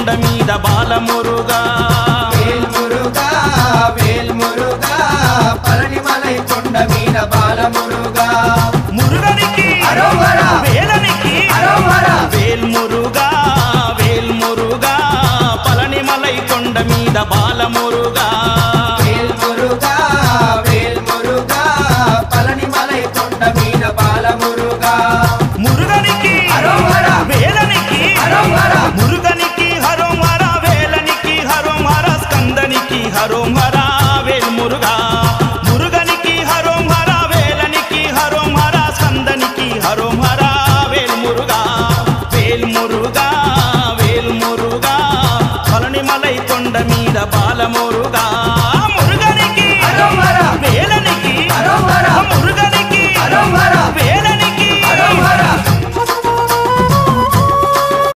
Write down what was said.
కొండ మీద బాలమురుగా వేల్మురుగా వేల్మురుగా పళనిమలై కొండ మీద బాలమురుగా మురుగనికి అరోహర వేలనికి అరోహర వేల్మురుగా వేల్మురుగా పళనిమలై కొండ మీద బాలమురుగా వేల్మురుగా వేల్మురుగా పళనిమలై కొండ మీద బాలమురుగా మురుగనికి అరోహర వేలనికి అరోహర మురుగనికి హరోం హర వేలనికి హరోం హర స్కందనికి హరోం హర వేల్మురుగా మురుగనికి హరోం హర వేలనికి హరోం హర స్కందనికి హరోం హర వేల్మురుగా వేల్మురుగా వేల్మురుగా పళనిమలై కొండ మీద బాలమురుగా